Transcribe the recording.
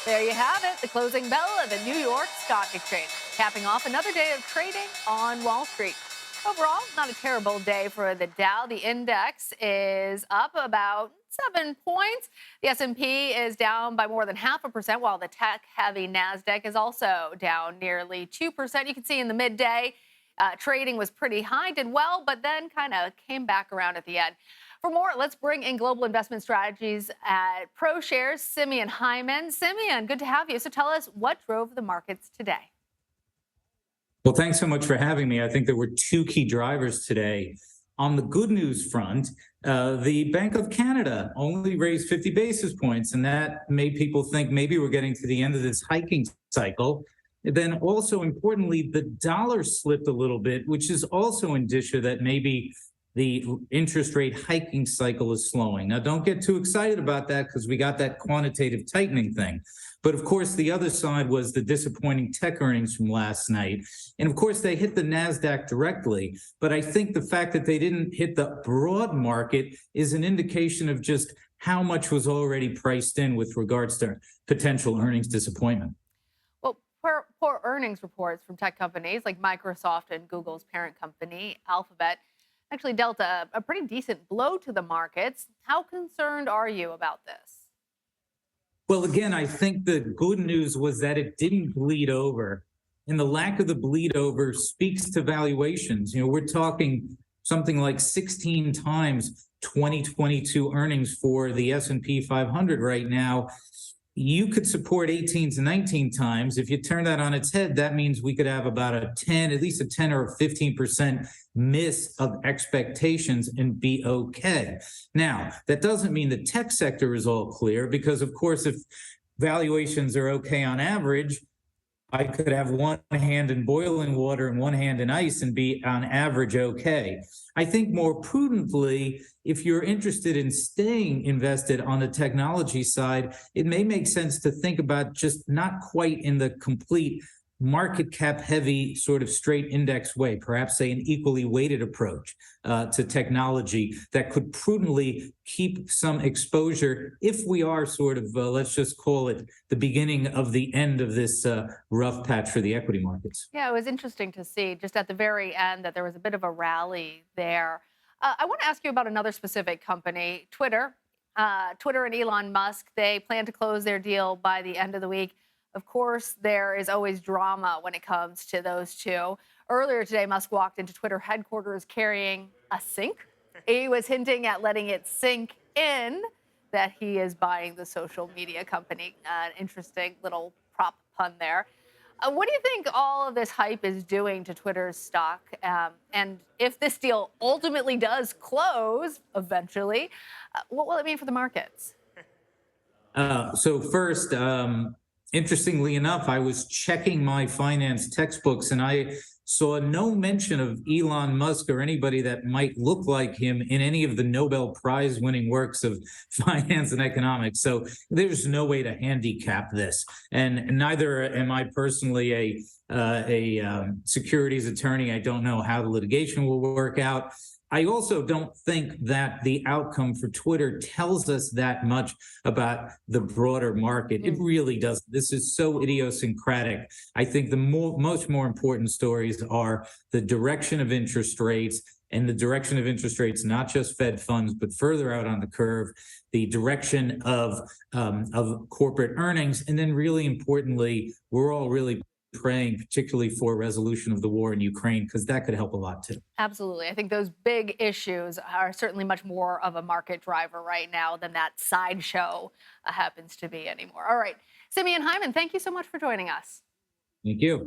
There you have it, the closing bell of the New York Stock Exchange, capping off another day of trading on Wall Street. Overall, not a terrible day for the Dow. The index is up about 7 points. The S&P is down by more than 0.5%, while the tech-heavy Nasdaq is also down nearly 2%. You can see in the midday, trading was pretty high, did well, but then kind of came back around at the end. For more, let's bring in global investment strategies at ProShares, Simeon Hyman. Simeon, good to have you. So tell us what drove the markets today. Well, thanks so much for having me. I think there were two key drivers today. On the good news front, the Bank of Canada only raised 50 basis points, and that made people think maybe we're getting to the end of this hiking cycle. Then also importantly, the dollar slipped a little bit, which is also indicia that maybe the interest rate hiking cycle is slowing. Now, don't get too excited about that because we got that quantitative tightening thing. But of course, the other side was the disappointing tech earnings from last night. And of course, they hit the Nasdaq directly. But I think the fact that they didn't hit the broad market is an indication of just how much was already priced in with regards to potential earnings disappointment. Well, poor earnings reports from tech companies like Microsoft and Google's parent company, Alphabet, actually dealt a pretty decent blow to the markets. How concerned are you about this? Well, again, I think the good news was that it didn't bleed over. And the lack of the bleed over speaks to valuations. We're talking something like 16 times 2022 earnings for the S&P 500 right now. You could support 18 to 19 times. If you turn that on its head, that means we could have about at least a 10 or a 15% miss of expectations and be okay. Now, that doesn't mean the tech sector is all clear because, of course, if valuations are okay on average, I could have one hand in boiling water and one hand in ice and be on average okay. I think more prudently, if you're interested in staying invested on the technology side, it may make sense to think about just not quite in the complete market cap heavy sort of straight index way, perhaps say an equally weighted approach to technology that could prudently keep some exposure if we are sort of, let's just call it the beginning of the end of this rough patch for the equity markets. Yeah, it was interesting to see just at the very end that there was a bit of a rally there. I want to ask you about another specific company, Twitter. Twitter and Elon Musk, they plan to close their deal by the end of the week. Of course, there is always drama when it comes to those two. Earlier today, Musk walked into Twitter headquarters carrying a sink. He was hinting at letting it sink in that he is buying the social media company. An interesting little prop pun there. What do you think all of this hype is doing to Twitter's stock? And if this deal ultimately does close eventually, what will it mean for the markets? So first, interestingly enough, I was checking my finance textbooks and I saw no mention of Elon Musk or anybody that might look like him in any of the Nobel Prize winning works of finance and economics. So there's no way to handicap this. And neither am I personally a securities attorney. I don't know how the litigation will work out. I also don't think that the outcome for Twitter tells us that much about the broader market. It really doesn't. This is so idiosyncratic. I think the most important stories are the direction of interest rates and the direction of interest rates, not just Fed funds, but further out on the curve, the direction of corporate earnings. And then really importantly, we're all really praying particularly for resolution of the war in Ukraine, because that could help a lot too. Absolutely. I think those big issues are certainly much more of a market driver right now than that sideshow happens to be anymore. All right. Simeon Hyman, thank you so much for joining us. Thank you.